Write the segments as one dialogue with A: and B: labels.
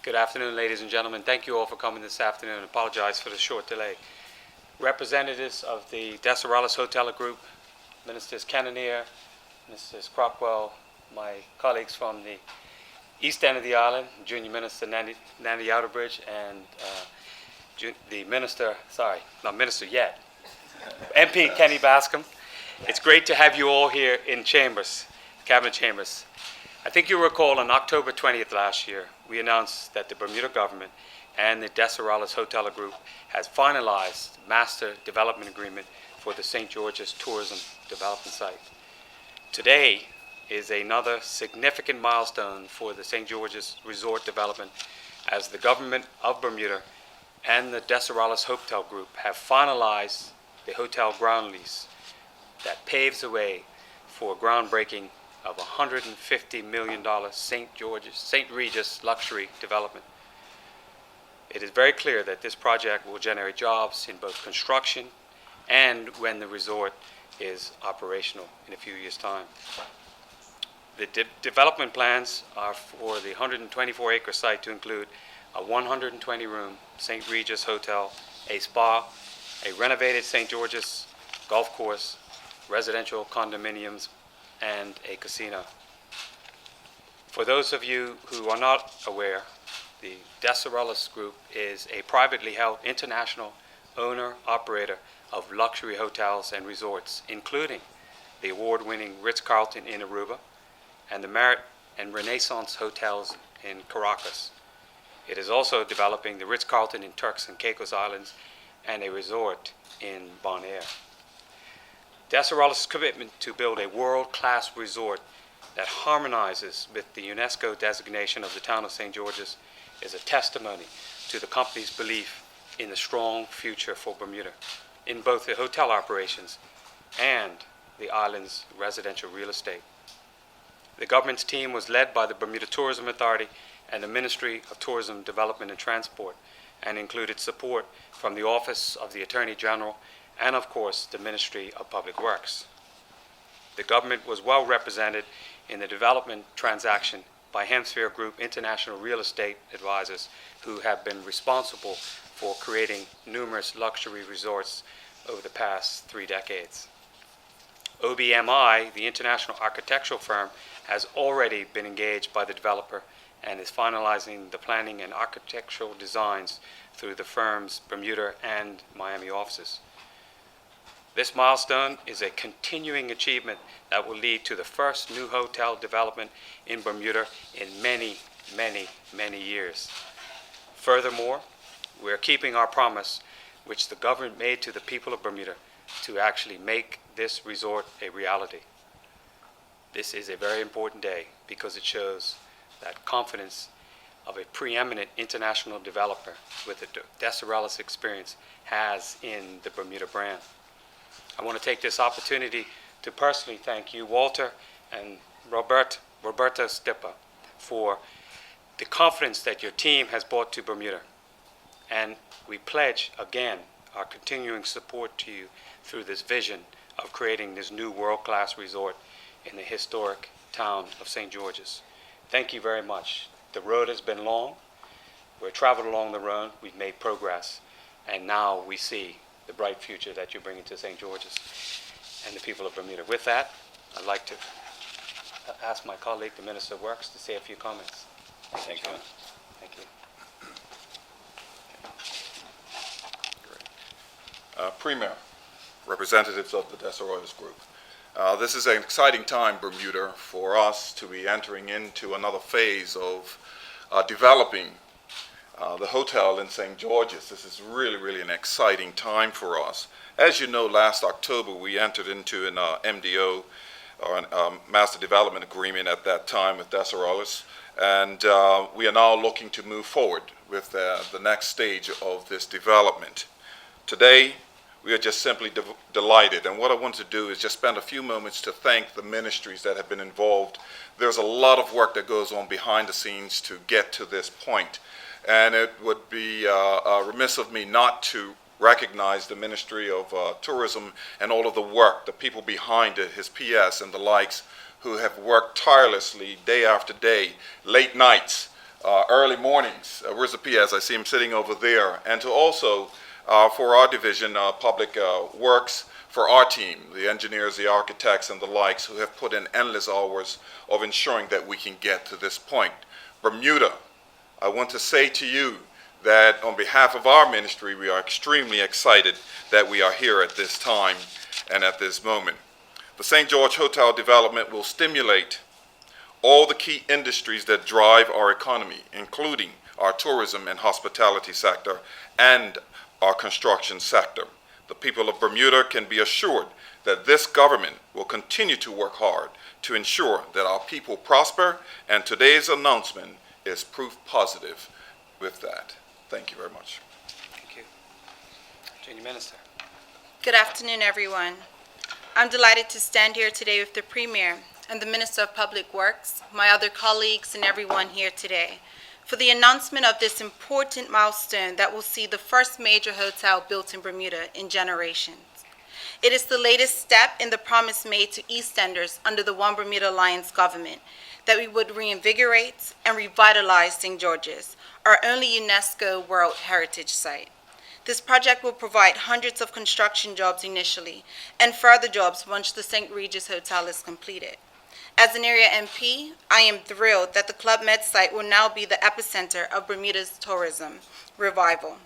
A: Good afternoon, ladies and gentlemen. Thank you all for coming this afternoon. Apologize for the short delay. Representatives of the Deseralis Hotel Group, Ministers Cannonier, Mrs. Crockwell, my colleagues from the east end of the island, Junior Minister Nandy Outerbridge, and the Minister, sorry, not Minister yet, MP Kenny Bascom. It's great to have you all here in chambers, Cabinet Chambers. I think you'll recall on October 20th last year, we announced that the Bermuda government and the Deseralis Hotel Group has finalized Master Development Agreement for the St. George's Tourism Development Site. Today is another significant milestone for the St. George's Resort Development, as the government of Bermuda and the Deseralis Hotel Group have finalized the hotel ground lease that paves the way for groundbreaking of $150 million St. Regis luxury development. It is very clear that this project will generate jobs in both construction and when the resort is operational in a few years' time. The development plans are for the 124-acre site to include a 120-room St. Regis hotel, a spa, a renovated St. George's golf course, residential condominiums, and a casino. For those of you who are not aware, the Deseralis Group is a privately held international owner-operator of luxury hotels and resorts, including the award-winning Ritz-Carlton in Aruba and the Marriott and Renaissance hotels in Caracas. It is also developing the Ritz-Carlton in Turks and Caicos Islands and a resort in Bonaire. Deseralis' commitment to build a world-class resort that harmonizes with the UNESCO designation of the town of St. George's is a testimony to the company's belief in the strong future for Bermuda, in both the hotel operations and the island's residential real estate. The government's team was led by the Bermuda Tourism Authority and the Ministry of Tourism, Development and Transport, and included support from the Office of the Attorney General and, of course, the Ministry of Public Works. The government was well represented in the development transaction by Hemisphere Group International Real Estate Advisors, who have been responsible for creating numerous luxury resorts over the past 3 decades. OBMI, the international architectural firm, has already been engaged by the developer and is finalizing the planning and architectural designs through the firm's Bermuda and Miami offices. This milestone is a continuing achievement that will lead to the first new hotel development in Bermuda in many, many, many years. Furthermore, we are keeping our promise, which the government made to the people of Bermuda, to actually make this resort a reality. This is a very important day because it shows that confidence of a preeminent international developer with a Deseralis experience has in the Bermuda brand. I want to take this opportunity to personally thank you, Walter and Roberto Stippa, for the confidence that your team has brought to Bermuda. And we pledge, again, our continuing support to you through this vision of creating this new world-class resort in the historic town of St. George's. Thank you very much. The road has been long. We've traveled along the road. We've made progress. And now we see the bright future that you're bringing to St. George's and the people of Bermuda. With that, I'd like to ask my colleague, the Minister of Works, to say a few comments. Thank you. Thank you.
B: Premier, representatives of the Deseralis Group. This is an exciting time, Bermuda, for us to be entering into another phase of developing the hotel in St. George's. This is really an exciting time for us. As you know, last October we entered into an MDO, or a Master Development Agreement at that time with Deseralis, and we are now looking to move forward with the next stage of this development. Today, we are just simply delighted, and what I want to do is just spend a few moments to thank the ministries that have been involved. There's a lot of work that goes on behind the scenes to get to this point, and it would be remiss of me not to recognize the Ministry of Tourism and all of the work, the people behind it, his PS and the likes, who have worked tirelessly day after day, late nights, early mornings. Where's the PS? I see him sitting over there. And to also, for our division, Public Works, for our team, the engineers, the architects, and the likes, who have put in endless hours of ensuring that we can get to this point. Bermuda, I want to say to you that on behalf of our ministry, we are extremely excited that we are here at this time and at this moment. The St. George Hotel development will stimulate all the key industries that drive our economy, including our tourism and hospitality sector and our construction sector. The people of Bermuda can be assured that this government will continue to work hard to ensure that our people prosper, and today's announcement is proof positive with that. Thank you very much.
A: Thank you. Junior Minister.
C: Good afternoon, everyone. I'm delighted to stand here today with the Premier and the Minister of Public Works, my other colleagues, and everyone here today for the announcement of this important milestone that will see the first major hotel built in Bermuda in generations. It is the latest step in the promise made to Eastenders under the One Bermuda Alliance government that we would reinvigorate and revitalize St. George's, our only UNESCO World Heritage Site. This project will provide hundreds of construction jobs initially and further jobs once the St. Regis Hotel is completed. As an area MP, I am thrilled that the Club Med site will now be the epicenter of Bermuda's tourism revival.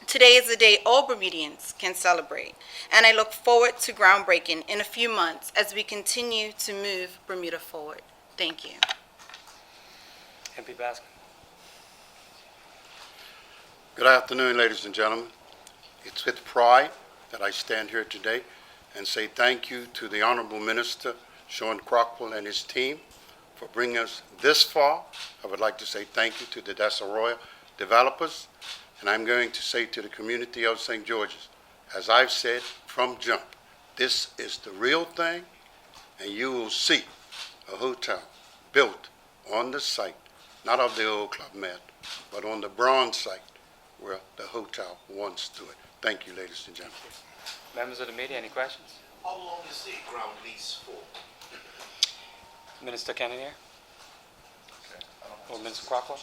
C: Today is a day all Bermudians can celebrate, and I look forward to groundbreaking in a few months as we continue to move Bermuda forward. Thank you.
A: MP Baskin.
D: Good afternoon, ladies and gentlemen. It's with pride that I stand here today and say thank you to the Honorable Minister, Sean Crockwell, and his team for bringing us this far. I would like to say thank you to the Desarrollo developers, and I'm going to say to the community of St. George's, as I've said from jump, this is the real thing, and you will see a hotel built on the site, not of the old Club Med, but on the bronze site where the hotel once stood. Thank you, ladies and gentlemen.
A: Members of the media, any questions?
E: How long is the ground lease for?
A: Minister Cannonier? Or Minister Crockwell?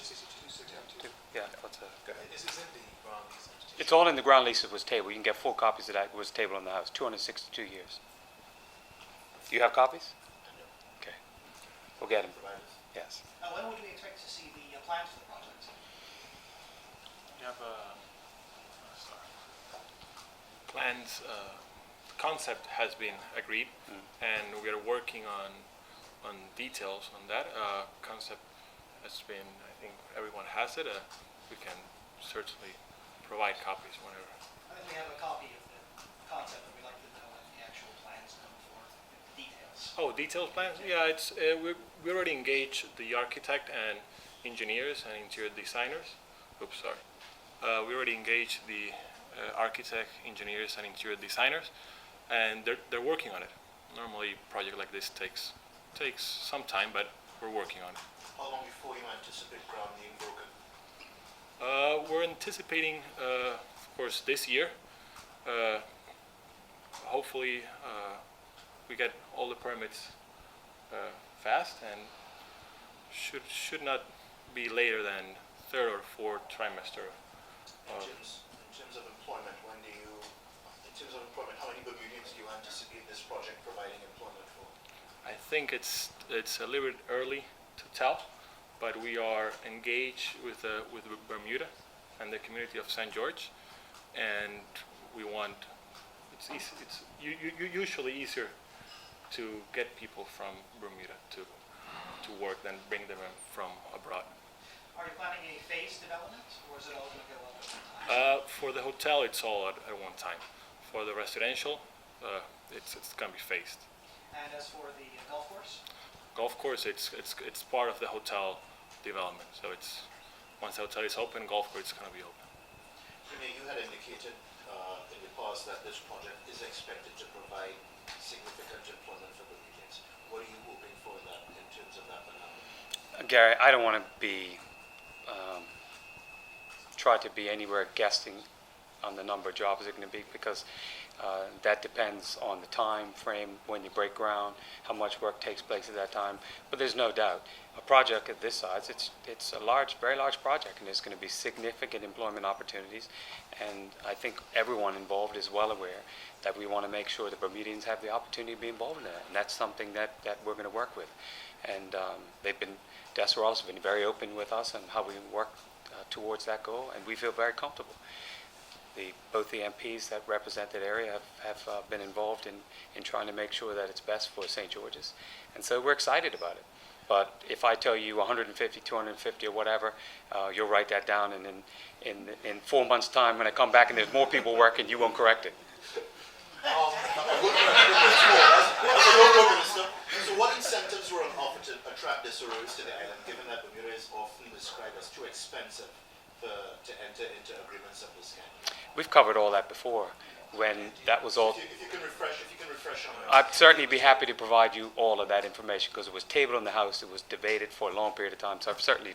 A: Yeah, what's the...
E: Is this in the ground lease?
A: It's all in the ground lease that was tabled. You can get 4 copies of that. It was tabled in the House, 262 years. Do you have copies? Okay. We'll get them. Yes.
F: When would we expect to see the plans for the project?
G: We have plans, concept has been agreed, and we are working on details on that. Concept has been, I think everyone has it. We can certainly provide copies whenever.
F: I think we have a copy of the concept, but we'd like to know when the actual plans come forth, the details.
G: Oh, detailed plans? Yeah, it's we already engaged the architect and engineers and interior designers. Oops, sorry. We already engaged the architect, engineers, and interior designers, and they're working on it. Normally, a project like this takes some time, but we're working on it.
E: How long before you anticipate ground being broken?
G: We're anticipating, of course, this year. Hopefully, we get all the permits fast, and should not be later than third or fourth trimester.
E: In terms of employment, how many Bermudians do you anticipate this project providing employment for?
G: I think it's a little bit early to tell, but we are engaged with Bermuda and the community of St. George, and we want. It's usually easier to get people from Bermuda to work than bring them in from abroad.
F: Are you planning a phased development, or is it all going to go up at one time?
G: For the hotel, it's all at one time. For the residential, it's going to be phased.
F: And as for the golf course?
G: Golf course, it's part of the hotel development. So it's once the hotel is open, golf course is going to be open.
E: Premier, you had indicated in the past that this project is expected to provide significant employment for Bermudians. What are you hoping for that in terms of that?
A: Gary, I don't want to be try to be anywhere guessing on the number of jobs it's going to be, because that depends on the time frame when you break ground, how much work takes place at that time. But there's no doubt, a project of this size, it's a large, very large project, and there's going to be significant employment opportunities. And I think everyone involved is well aware that we want to make sure the Bermudians have the opportunity to be involved in that. And that's something that we're going to work with. And Deseralis have been very open with us on how we work towards that goal, and we feel very comfortable. Both the MPs that represent that area have been involved in trying to make sure that it's best for St. George's. And so we're excited about it. But if I tell you 150, 250 or whatever, you'll write that down, and in 4 months' time, when I come back and there's more people working, you won't correct it.
E: So what incentives were on offer to attract Deserois to the island, given that Bermuda is often described as too expensive to enter into agreements of this kind?
A: We've covered all that before, when that was all.
E: If you can refresh on that.
A: I'd certainly be happy to provide you all of that information, because it was tabled in the House, it was debated for a long period of time, so I certainly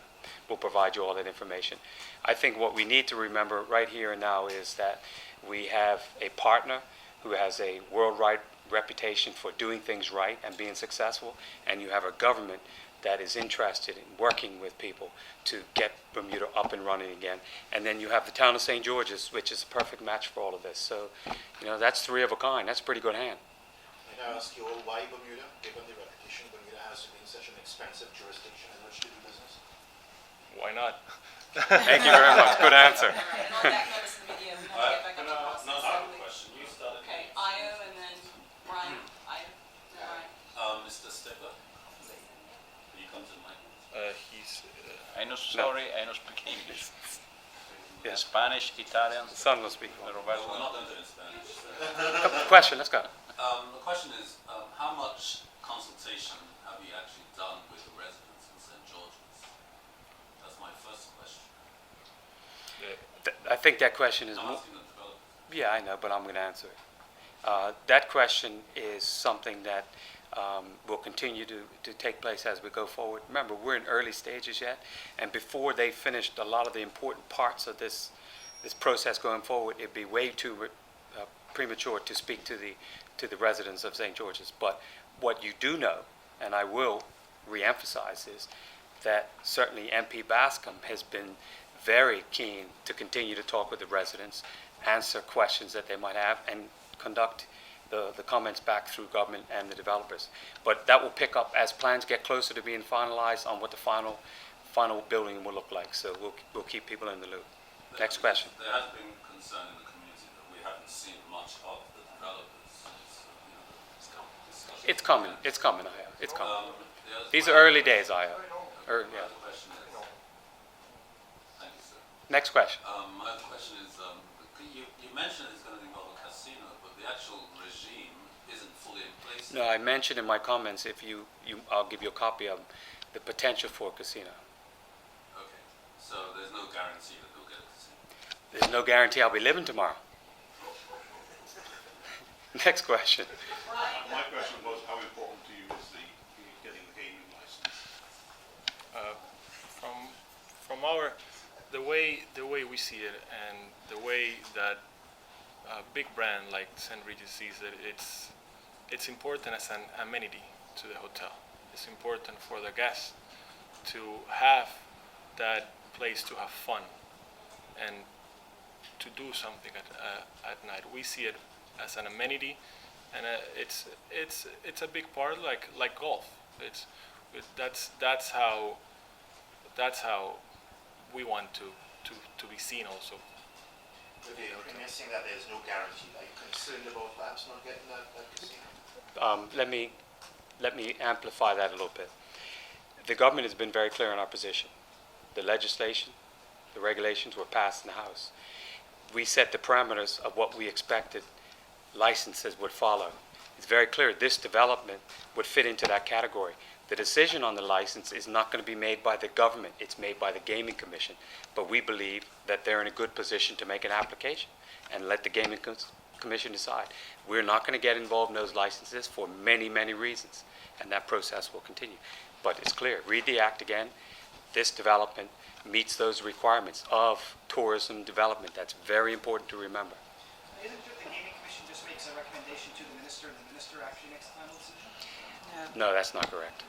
A: will provide you all that information. I think what we need to remember right here and now is that we have a partner who has a worldwide reputation for doing things right and being successful, and you have a government that is interested in working with people to get Bermuda up and running again. And then you have the town of St. George's, which is a perfect match for all of this. So, that's three of a kind. That's a pretty good hand.
E: May I ask you all why Bermuda, given the reputation Bermuda has being such an expensive jurisdiction in which to do business?
G: Why not?
A: Thank you very much. Good answer.
H: And on that note, Mr. Media, we have to get back up to Boston.
I: No, I have a question. You started.
H: Okay, Io and then Ryan. Io, then Ryan.
I: Mr. Stepper, will you come to the mic?
G: He's
J: I know, sorry, I don't speak English.
A: Yeah.
J: Spanish, Italian,
A: The son will speak.
I: Well, we're
J: Roberto.
I: not going to in Spanish.
A: Question, let's go.
I: The question is, how much consultation have you actually done with the residents in St. George's? That's my first question.
A: I think that question is
I: I'm
A: more.
I: asking the developer.
A: Yeah, I know, but I'm going to answer it. That question is something that will continue to take place as we go forward. Remember, we're in early stages yet, and before they finished a lot of the important parts of this process going forward, it'd be way too premature to speak to the residents of St. George's. But what you do know, and I will reemphasize, is that certainly MP Bascom has been very keen to continue to talk with the residents, answer questions that they might have, and conduct the comments back through government and the developers. But that will pick up as plans get closer to being finalized on what the final building will look like. So we'll keep people in the loop. Next question.
I: There has been concern in the community that we haven't seen much of the developers since, discussion.
A: It's coming. It's coming, Aya. It's coming.
I: The other-
A: These are early days, Aya.
I: My
A: Yeah.
I: other question is, thank you, sir.
A: Next question.
I: My other question is, you mentioned it's going to involve a casino, but the actual regime isn't fully in place.
A: No, I mentioned in my comments, I'll give you a copy of the potential for a casino.
I: Okay, so there's no guarantee that they'll get a casino.
A: There's no guarantee I'll be living tomorrow. Next question.
K: My question was, how important to you is getting the gaming license?
G: from the way we see it, and the way that a big brand like St. Regis sees it, it's important as an amenity to the hotel. It's important for the guests to have that place to have fun and to do something at night. We see it as an amenity, and it's a big part, like golf. That's how we want to be seen also.
E: With the Premier saying that there's no guarantee, are you concerned about perhaps not getting that casino?
A: Let me amplify that a little bit. The government has been very clear on our position. The legislation, the regulations were passed in the House. We set the parameters of what we expected licenses would follow. It's very clear this development would fit into that category. The decision on the license is not going to be made by the government. It's made by the Gaming Commission. But we believe that they're in a good position to make an application and let the Gaming Commission decide. We're not going to get involved in those licenses for many, many reasons, and that process will continue. But it's clear. Read the act again. This development meets those requirements of tourism development. That's very important to remember.
F: Isn't it the gaming commission just makes a recommendation to the minister, and the minister actually makes the final decision?
A: No, that's not correct.